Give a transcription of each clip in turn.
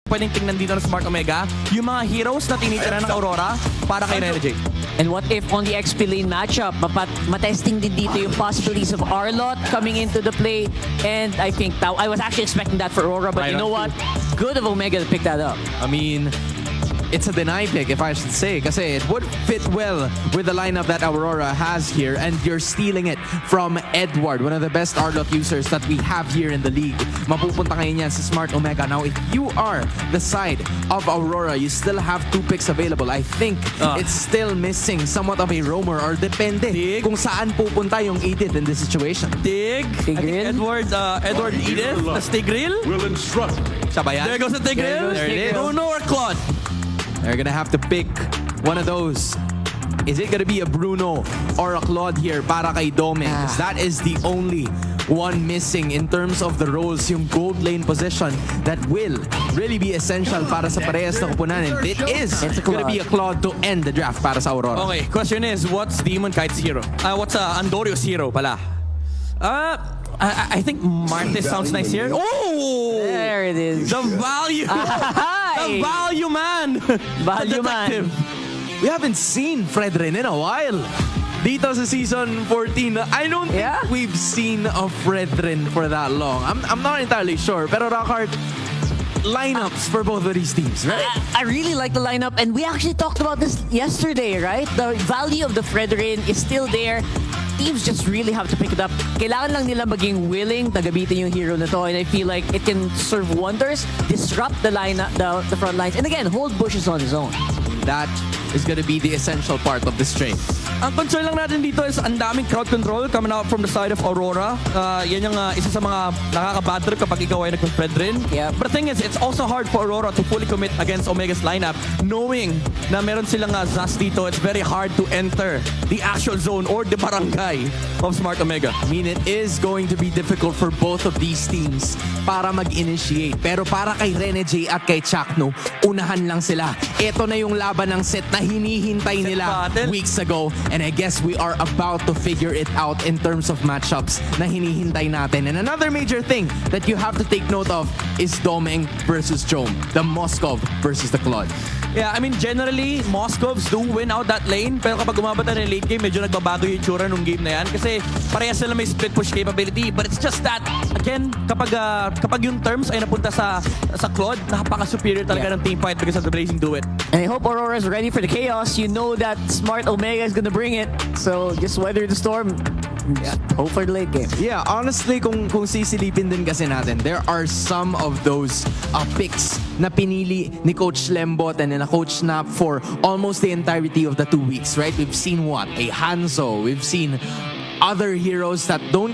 pwedeng tingnan dito ng Smart Omega, yung mga heroes na tinitira ng Aurora para kay Rene J. And what if on the XP lane matchup, matesting din dito yung possibilities of Arlot coming into the play. And I think that, I was actually expecting that for Aurora, but you know what? Good of Omega to pick that up. I mean, it's a deny pick, if I should say, kasi it would fit well with the lineup that Aurora has here, and you're stealing it from Edward, one of the best Arlot users that we have here in the league. Mapupunta ngayon yan sa Smart Omega. Now, if you are the side of Aurora, you still have 2 picks available. I think it's still missing somewhat of a roamer, or depende kung saan pupunta yung Edith in this situation. Dig. I think Edward Edith, the Stigril. Will instruct. Siya ba yan? There goes the Stigril. There it is. Bruno or Claude? They're gonna have to pick one of those. Is it gonna be a Bruno or a Claude here para kay Dome? Because that is the only one missing in terms of the roles, yung gold lane position that will really be essential para sa parehas na kupunan. And it is gonna be a Claude to end the draft para sa Aurora. Okay, question is, what's Demon Kite's hero? What's Andorio's hero pala? I think Martes sounds nice here. Oh! There it is. The value! The value man! Value man. We haven't seen Fredrin in a while. Dito sa season 14, I don't think we've seen a Fredrin for that long. I'm not entirely sure, pero Rockhart, lineups for both of these teams, right? I really like the lineup, and we actually talked about this yesterday, right? The value of the Fredrin is still there. Teams just really have to pick it up. Kailangan lang nila maging willing na gamitin yung hero na to, and I feel like it can serve wonders, disrupt the front lines, and again, hold bushes on his own. That is going to be the essential part of this trade. Ang concern lang natin dito is ang daming crowd control coming out from the side of Aurora. Yan yung isa sa mga nakaka-bad trip kapag ikaw ay nag-spread rin. Yeah. But the thing is, it's also hard for Aurora to fully commit against Omega's lineup. Knowing na meron silang Zas dito, it's very hard to enter the actual zone or the barangay of Smart Omega. I mean, it is going to be difficult for both of these teams para mag-initiate. Pero para kay Rene J at kay Chakno, unahan lang sila. Ito na yung laban ng set na hinihintay nila weeks ago. And I guess we are about to figure it out in terms of matchups na hinihintay natin. And another major thing that you have to take note of is Domeng versus Jome. The Moskov versus the Claude. Yeah, I mean, generally, Moscovs do win out that lane. Pero kapag umabot na ng late game, medyo nagbabago yung itsura nung game na yan. Kasi parehas sila may split push capability. But it's just that, again, kapag yung terms ay napunta sa Claude, napaka-superior talaga ng team fight because of the Blazing Duet. And I hope Aurora is ready for the chaos. You know that Smart Omega is gonna bring it. So just weather the storm. Hope for the late game. Yeah, honestly, kung sisilipin din kasi natin, there are some of those picks na pinili ni Coach Lembot and na Coach Snap for almost the entirety of the 2 weeks, right? We've seen what? A Hanzo. We've seen other heroes that don't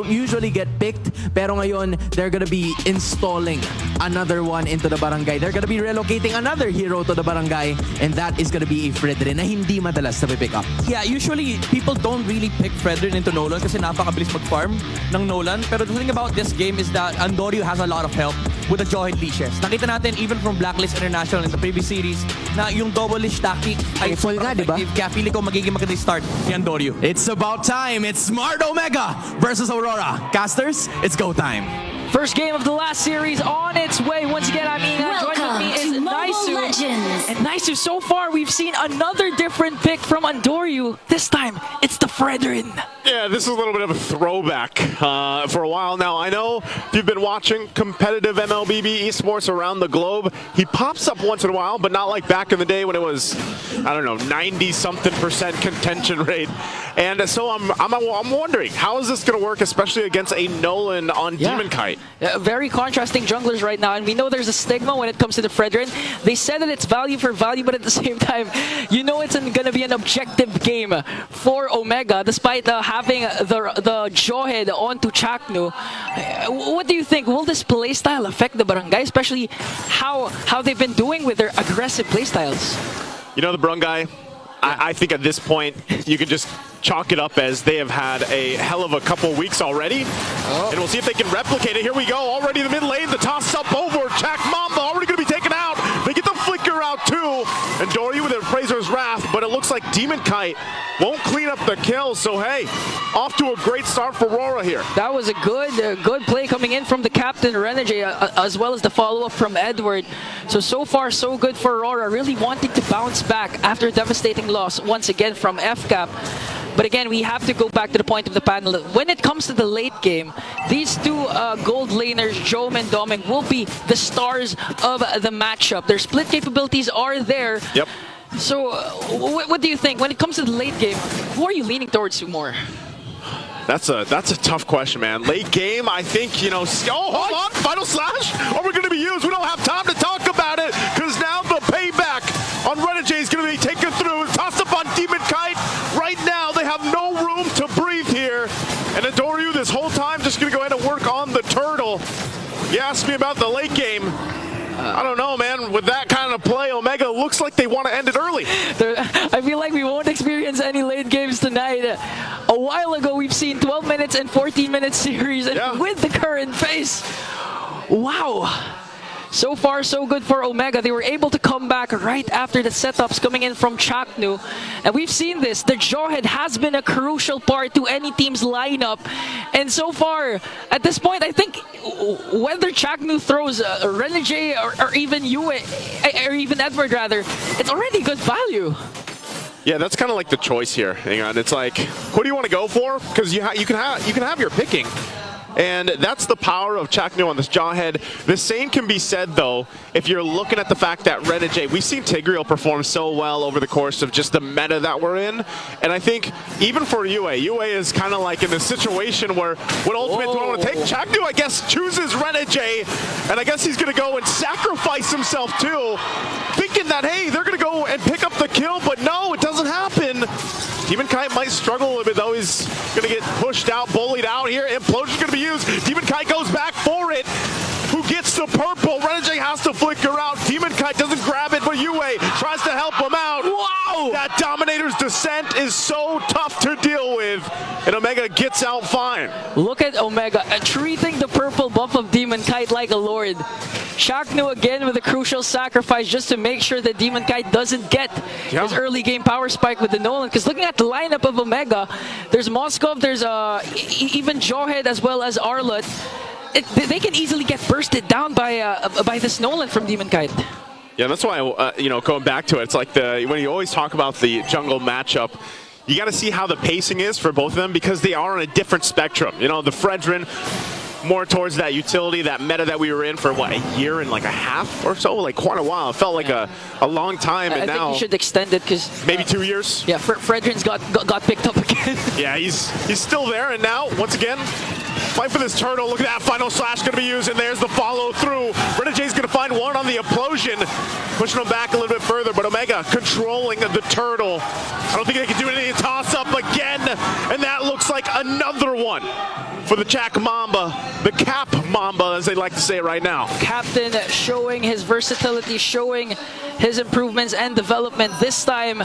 usually get picked, pero ngayon they're gonna be installing another one into the barangay. They're gonna be relocating another hero to the barangay, and that is gonna be a Fredrin na hindi madalas na pick up. Yeah, usually people don't really pick Fredrin into Nolan kasi napakabilis mag-farm ng Nolan. Pero the thing about this game is that Andorio has a lot of help with the Jawhead leashes. Nakita natin even from Blacklist International in the previous series na yung double leash tactic ay full nga, diba? Kaya pili ko magiging magandang start ni Andorio. It's about time. It's Smart Omega versus Aurora. Casters, it's go time. First game of the last series on its way. Once again, I mean, joined with me is Naisu. And Naisu, so far we've seen another different pick from Andoryu. This time, it's the Fredrin. Yeah, this is a little bit of a throwback for a while now. I know if you've been watching competitive MLBB esports around the globe, he pops up once in a while, but not like back in the day when it was, I don't know, 90-something% contention rate. And so I'm wondering, how is this going to work, especially against a Nolan on Demon Kite? Very contrasting junglers right now, and we know there's a stigma when it comes to the Fredrin. They said that it's value for value, but at the same time, you know it's going to be an objective game for Omega, despite having the Jawhead onto Chakno. What do you think? Will this playstyle affect the barangay, especially how they've been doing with their aggressive playstyles? You know, the barangay, I think at this point, you can just chalk it up as they have had a hell of a couple weeks already. And we'll see if they can replicate it. Here we go, already in the mid lane, the toss up over. Chak Mamba already going to be taken out. They get the flicker out too. And Dory with a Fraser's Wrath, but it looks like like Demon Kite won't clean up the kill. So hey, off to a great start for RORA here. That was a good play coming in from the captain Renegade, as well as the follow-up from Edward. So far so good for Aurora, really wanting to bounce back after a devastating loss once again from FCAP. But again, we have to go back to the point of the panel. When it comes to the late game, these two gold laners, Jome and Doming, will be the stars of the matchup. Their split capabilities are there. Yep. So what do you think? When it comes to the late game, who are you leaning towards more? That's a tough question, man. Late game, I think, you know, oh, hold on, Final Slash? Are we going to be used? We don't have time to talk about it, because now the payback on Renegade is going to be taken through. Tossed up on Demon Kite. Right now, they have no room to breathe here. And Adoryu this whole time just going to go ahead and work on the turtle. You asked me about the late game. I don't know, man. With that kind of play, Omega looks like they want to end it early. I feel like we won't experience any late games tonight. A while ago, we've seen 12 minutes and 14-minute series, and with the current pace, wow. So far, so good for Omega. They were able to come back right after the setups coming in from Chaknu. And we've seen this. The Jawhead has been a crucial part to any team's lineup. And so far, at this point, I think whether Chaknu throws Renegade or even Yue, or even Edward rather, it's already good value. Yeah, that's kind of like the choice here. Hang on, it's like, who do you want to go for? Because you can have your picking. And that's the power of Chaknu on this Jawhead. The same can be said, though, if you're looking at the fact that Renegade, we've seen Tigreal perform so well over the course of just the meta that we're in. And I think even for Yue is kind of like in a situation where what ultimate do I want to take? Chaknu, I guess, chooses Renegade, and I guess he's going to go and sacrifice himself too, thinking that, hey, they're going to go and pick up the kill, but no, it doesn't happen. Demon Kite might struggle a little bit, though. He's going to get pushed out, bullied out here. Implosion's going to be used. Demon Kite goes back for it. Who gets the purple? Renegade has to flicker out. Demon Kite doesn't grab it, but Yue tries to help him out. Wow! That Dominator's descent is so tough to deal with, and Omega gets out fine. Look at Omega treating the purple buff of Demon Kite like a lord. Chaknu again with a crucial sacrifice just to make sure that Demon Kite doesn't get his early game power spike with the Nolan. Because looking at the lineup of Omega, there's Moskov, there's even Jawhead as well as Arlott. They can easily get bursted down by this Nolan from Demon Kite. Yeah, that's why, you know, going back to it, it's like when you always talk about the jungle matchup, you got to see how the pacing is for both of them, because they are on a different spectrum. You know, the Fredrin, more towards that utility, that meta that we were in for, what, a year and like a half or so? Like quite a while. It felt like a long time, and now... I think you should extend it, because... Maybe 2 years? Yeah, Fredrin's got picked up again. Yeah, he's still there, and now, once again, fight for this turtle. Look at that Final Slash going to be used, and there's the follow-through. Renegade's going to find one on the implosion, pushing him back a little bit further, but Omega controlling the turtle. I don't think they can do anything. Toss-up again, and that looks like another one for the Jack Mamba, the Cap Mamba, as they like to say it right now. Captain showing his versatility, showing his improvements and development this time,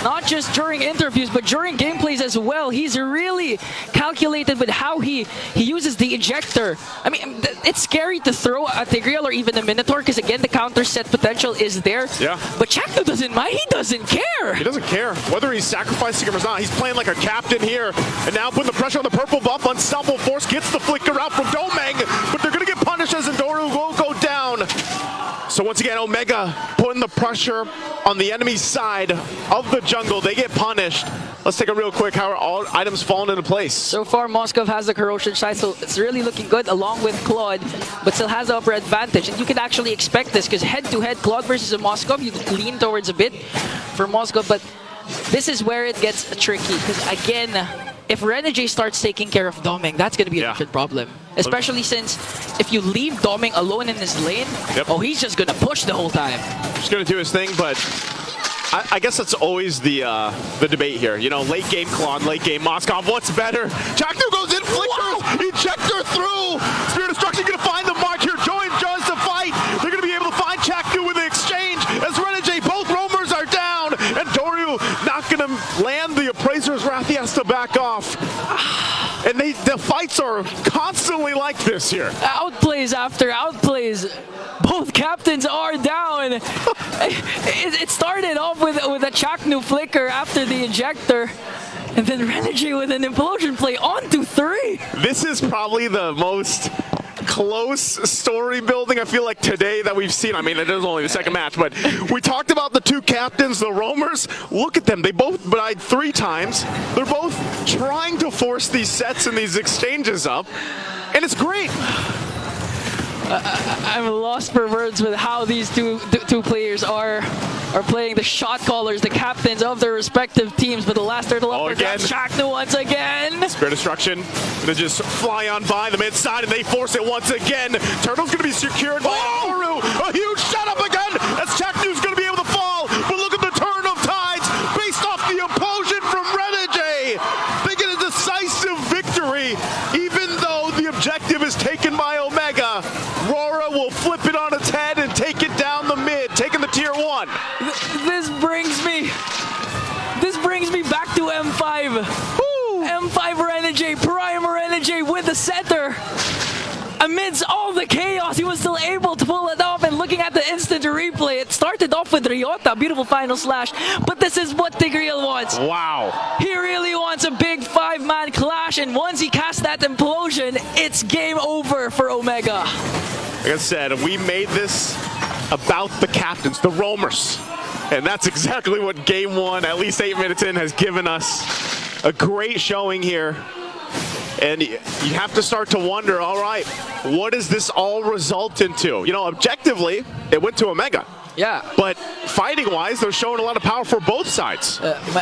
not just during interviews, but during gameplays as well. He's really calculated with how he uses the ejector. I mean, it's scary to throw a Tigreal or even a Minotaur, because again, the counter set potential is there. Yeah. But Chaknu doesn't mind. He doesn't care. He doesn't care whether he's sacrificing him or not. He's playing like a captain here, and now putting the pressure on the purple buff. Unstoppable Force gets the flicker out from Domeng, but they're going to get punished as Endoru will go down. So once again, Omega putting the pressure on the enemy side of the jungle. They get punished. Let's take a real quick how are all items falling into place. So far, Moskov has the corrosion side, so it's really looking good along with Claude, but still has the upper advantage. And you can actually expect this, because head-to-head, Claude versus a Moskov, you lean towards a bit for Moskov, but this is where it gets tricky, because again, if Renegade starts taking care of Doming, that's going to be a different problem. Especially since if you leave Doming alone in his lane, oh, he's just going to push the whole time. He's going to do his thing, but I guess that's always the debate here. You know, late game Claude, late game Moskov, what's better? Chaknu goes in, flickers, ejector through. Spirit of Destruction going to find the mark here. Join just to fight. They're going to be able to find Chaknu with the exchange as Renegade, both roamers are down, and Doryu not going to land the Appraiser's Wrath. He has to back off. And the fights are constantly like this here. Outplays after outplays. Both captains are down. It started off with a Chaknu flicker after the ejector. And then Renergy with an implosion play on to 3. This is probably the most close story building I feel like today that we've seen. I mean, it is only the second match, but we talked about the two captains, the roamers. Look at them. They both died 3 times. They're both trying to force these sets and these exchanges up, and it's great. I'm lost for words with how these two players are playing, the shot callers, the captains of their respective teams. But the last turtle up again. Chaknu once again. Spirit Destruction gonna just fly on by the mid side, and they force it once again. Turtle's gonna be secured by Aurora. A huge setup again as Chaknu's gonna be able to fall. But look at the turn of tides based off the implosion from Renergy. They get a decisive victory, even though the objective is taken by Omega. RORA will flip it on its head and take it down the mid, taking the tier 1. This brings me back to M5. Woo! M5 Renergy, Prime Renergy with the center. Amidst all the chaos, he was still able to pull it off, and looking at the instant replay, it started off with Ryota, beautiful final slash, but this is what Tigreal wants. Wow. He really wants a big 5-man clash, and once he casts that implosion, it's game over for Omega. Like I said, we made this about the captains, the roamers. And that's exactly what game 1, at least 8 minutes in, has given us. A great showing here. And you have to start to wonder, all right, what does this all result into? You know, objectively, it went to Omega. Yeah. But fighting-wise, they're showing a lot of power for both sides.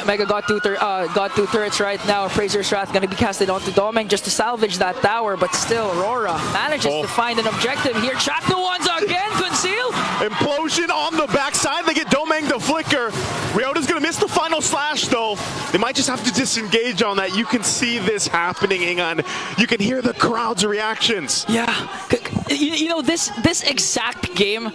Mega got two turrets right now. Fraser's Wrath going to be casted onto Domeng just to salvage that tower, but still, Aurora manages to find an objective here. Chaknu once again, conceal. Implosion on the backside. They get Domeng to flicker. Ryota's going to miss the final slash, though. They might just have to disengage on that. You can see this happening, Ingan. You can hear the crowd's reactions. Yeah. You know, this exact game,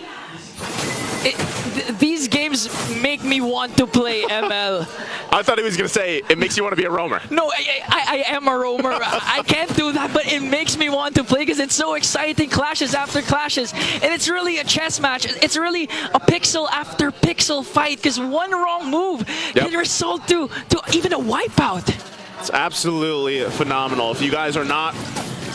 these games make me want to play ML. I thought he was going to say, it makes you want to be a roamer. No, I am a roamer. I can't do that, but it makes me want to play because it's so exciting, clashes after clashes. And it's really a chess match. It's really a pixel after pixel fight because one wrong move can result to even a wipeout. It's absolutely phenomenal. If you guys are not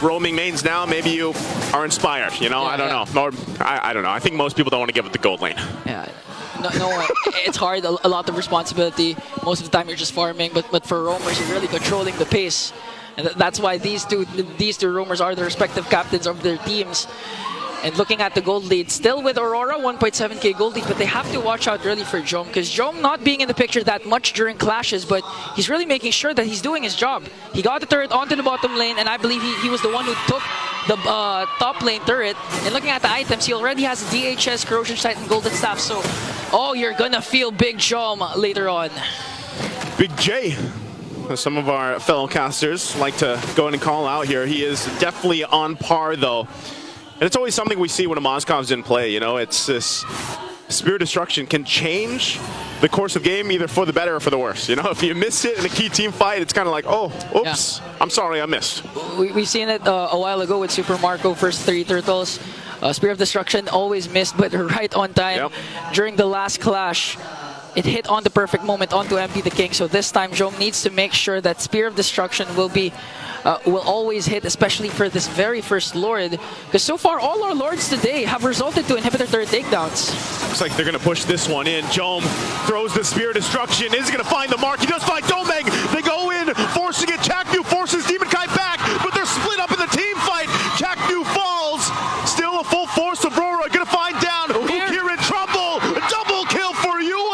roaming mains now, maybe you are inspired, you know? I don't know. Or, I don't know. I think most people don't want to give it the gold lane. Yeah. No, it's hard, a lot of responsibility. Most of the time you're just farming, but for roamers, you're really controlling the pace. And that's why these two roamers are the respective captains of their teams. And looking at the gold lead, still with Aurora, 1.7k gold lead, but they have to watch out really for Jom, because Jom not being in the picture that much during clashes, but he's really making sure that he's doing his job. He got the turret onto the bottom lane, and I believe he was the one who took the top lane turret. And looking at the items, he already has DHS, Corrosion Sight, and Golden Staff, so you're gonna feel Big Jom later on. Big J. Some of our fellow casters like to go in and call out here. He is definitely on par, though. And it's always something we see when a Moscov's in play, you know, it's this Spirit Destruction can change the course of game either for the better or for the worse. You know, if you miss it in a key team fight, it's kind of like, oh, oops, I'm sorry, I missed. We've seen it a while ago with Super Marco, first 3 turtles. Spirit of Destruction always missed, but right on time during the last clash. It hit on the perfect moment onto MP the King, so this time Jom needs to make sure that Spear of Destruction will always hit, especially for this very first Lord, because so far all our Lords today have resulted to inhibitor turret takedowns. Looks like they're going to push this one in. Jom throws the Spear of Destruction, is going to find the mark, he does find Domeng, they go in, forcing it, Chaknu forces Demon Kai back, but they're split up in the team fight, Chaknu falls, still a full force of Aurora, going to find down, here in trouble, double kill for Yue,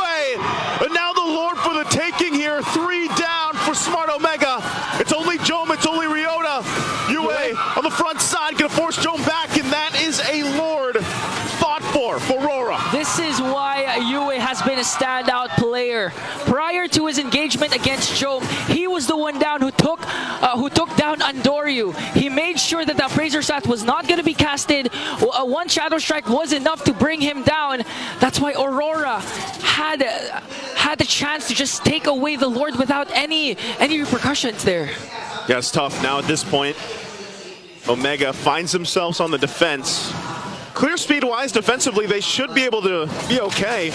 and now the Lord for the taking here, 3 down for Smart Omega. It's only Jom, it's only Ryota. Yue on the front side, gonna force Jom back, and that is a Lord fought for Aurora. This is why Yue has been a standout player. Prior to his engagement against Jom, he was the one down who took down Andoryu. He made sure that the Fraser's Wrath was not going to be casted. One Shadow Strike was enough to bring him down. That's why Aurora had the chance to just take away the Lord without any repercussions there. Yeah, it's tough now at this point. Omega finds themselves on the defense. Clear speed-wise, defensively, they should be able to be okay.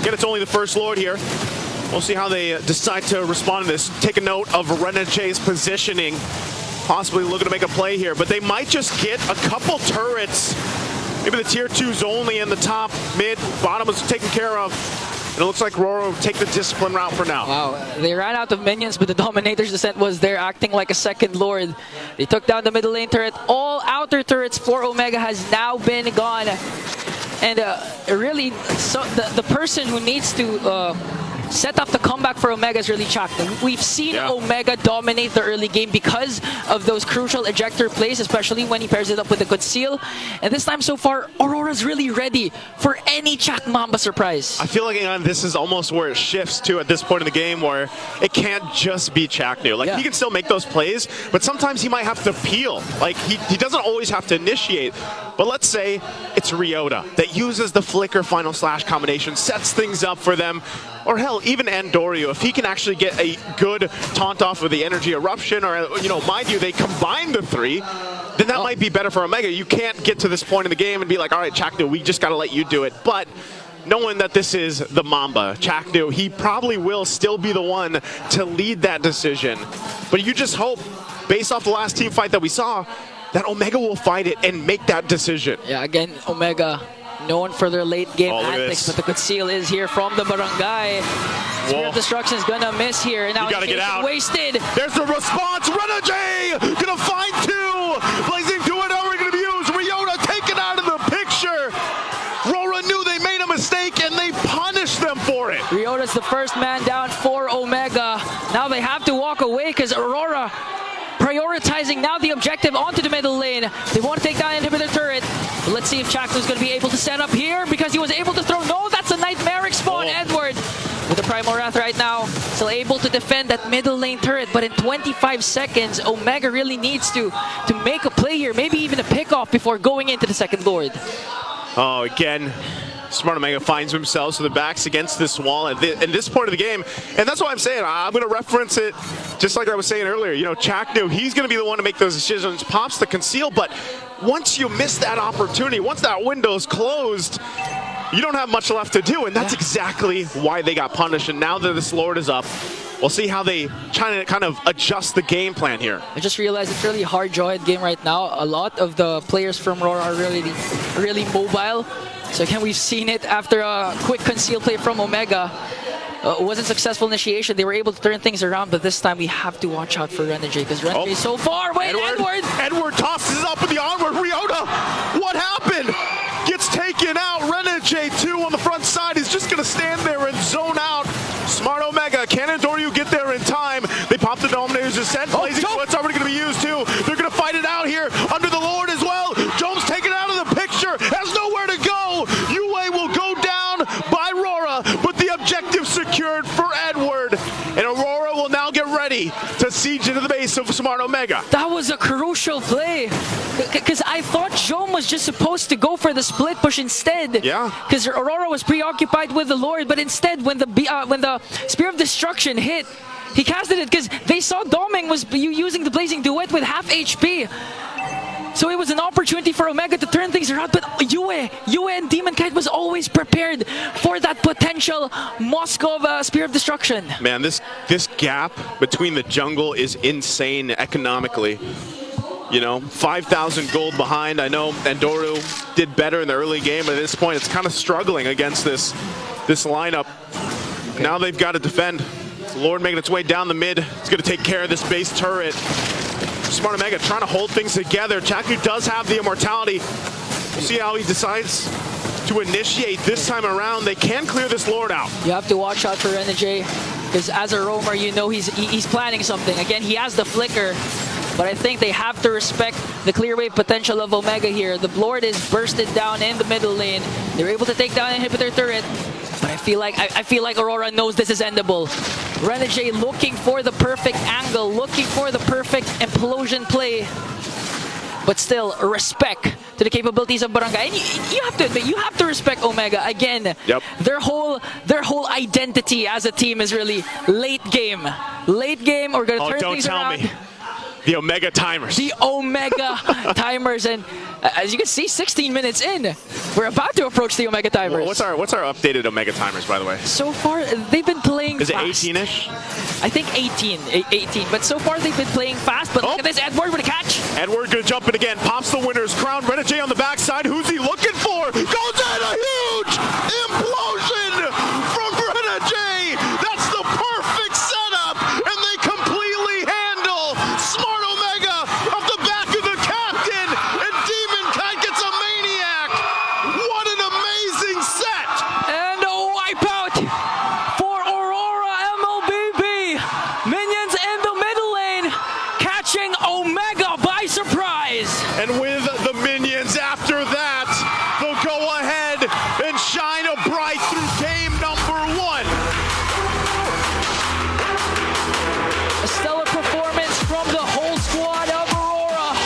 Again, it's only the first Lord here. We'll see how they decide to respond to this. Take a note of Renegé's positioning. Possibly looking to make a play here, but they might just get a couple turrets. Maybe the tier 2s only in the top, mid, bottom is taken care of. And it looks like RORA will take the discipline route for now. Wow, they ran out of minions, but the Dominator's Descent was there acting like a second Lord. They took down the middle lane turret. All outer turrets for Omega has now been gone. And really, so the person who needs to set up the comeback for Omega is really Chakno. We've seen Omega dominate the early game because of those crucial ejector plays, especially when he pairs it up with a good seal. And this time so far, Aurora's really ready for any Chak Mamba surprise. I feel like this is almost where it shifts to at this point in the game, where it can't just be Chakno. Like he can still make those plays, but sometimes he might have to peel. Like he doesn't always have to initiate. But let's say it's Ryota that uses the flicker final slash combination, sets things up for them. Or hell, even Andorio, if he can actually get a good taunt off of the energy eruption, or, you know, mind you, they combine the three, then that might be better for Omega. You can't get to this point in the game and be like, all right, Chakno, we just got to let you do it. But knowing that this is the Mamba, Chakno, he probably will still be the one to lead that decision. But you just hope, based off the last team fight that we saw, that Omega will fight it and make that decision. Yeah, again, Omega known for their late game antics, but the good seal is here from the Barangay. Spirit of Destruction is gonna miss here, and now you gotta get out. Wasted. There's the response. Renegé gonna find two. Blazing to it. Are we gonna be used? Ryota taken out of the picture. RORA knew they made a mistake and they punished them for it. Ryota's the first man down for Omega. Now they have to walk away because Aurora prioritizing now the objective onto the middle lane. They want to take down inhibitor turret. But let's see if Chakno's going to be able to set up here, because he was able to throw. No, that's a nightmaric spawn. Edward with the Primal Wrath right now, still able to defend that middle lane turret. But in 25 seconds, Omega really needs to make a play here, maybe even a pick-off before going into the second Lord. Oh, again, Smart Omega finds themselves with the backs against this wall at this point of the game. And that's what I'm saying. I'm going to reference it just like I was saying earlier. You know, Chakno, he's going to be the one to make those decisions, pops the conceal. But once you miss that opportunity, once that window's closed, you don't have much left to do. And that's exactly why they got punished. And now that this Lord is up, we'll see how they try to kind of adjust the game plan here. I just realized it's really hard draw-head game right now. A lot of the players from RORA are really mobile. So again, we've seen it after a quick conceal play from Omega. It wasn't successful initiation. They were able to turn things around, but this time we have to watch out for Renegé, because Renegé is so far. Wait, Edward tosses up in the onward. Ryota, what happened? Gets taken out. Renegé 2 on the front side is just going to stand there and zone out. Smart Omega, can Andorio get there in time? They pop the Dominator's Descent. Blazing Foot's already going to be used too. They're going to fight it out here under the Lord as well. Jones taken out of the picture, has nowhere to go. UA will go down by RORA, but the objective secured for Edward. And Aurora will now get ready to siege into the base of Smart Omega. That was a crucial play, because I thought Jom was just supposed to go for the split push instead. Yeah. Because Aurora was preoccupied with the Lord, but instead when the Spear of Destruction hit, he casted it because they saw Doming was using the Blazing Duet with half HP. So it was an opportunity for Omega to turn things around, but Yue and Demon Kite was always prepared for that potential Moskov Spear of Destruction. Man, this gap between the jungle is insane economically. You know, 5,000 gold behind. I know Andorio did better in the early game, but at this point it's kind of struggling against this lineup. Okay. Now they've got to defend. Lord making its way down the mid. It's going to take care of this base turret. Smart Omega trying to hold things together. Chakno does have the immortality. We'll see how he decides to initiate this time around. They can clear this Lord out. You have to watch out for Renegé, because as a roamer, you know he's planning something. Again, he has the flicker, but I think they have to respect the clear wave potential of Omega here. The Lord is bursted down in the middle lane. They're able to take down inhibitor turret, but I feel like Aurora knows this is endable. Renegé looking for the perfect angle, looking for the perfect implosion play, but still respect to the capabilities of Barangay. And you have to admit, you have to respect Omega again. Yep. Their whole identity as a team is really late game. Late game, we're gonna turn things around. The Omega timers. The Omega timers, and as you can see, 16 minutes in, we're about to approach the Omega timers. What's our updated Omega timers, by the way? So far, they've been playing Is it fast. 18-ish? I think 18. But so far, they've been playing fast. But look at this, Edward with a catch. Edward gonna jump in again, pops the winner's crown. Rena J on the backside. Who's he looking for? Goes in, a huge implosion from Rena J. That's the perfect setup, and they completely handle Smart Omega off the back of the captain, and Demon Kite gets a maniac. What an amazing set! And a wipeout for Aurora MLBB. Minions in the middle lane, catching Omega by surprise. And with the minions after that, they'll go ahead and shine a bright through game number 1. A stellar performance from the whole squad of Aurora.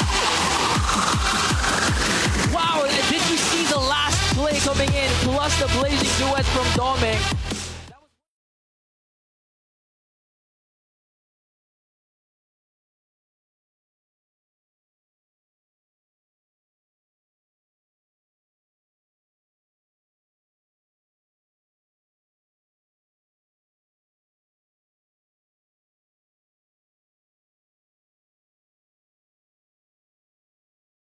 Wow, did you see the last play coming in, plus the blazing duet from Doming?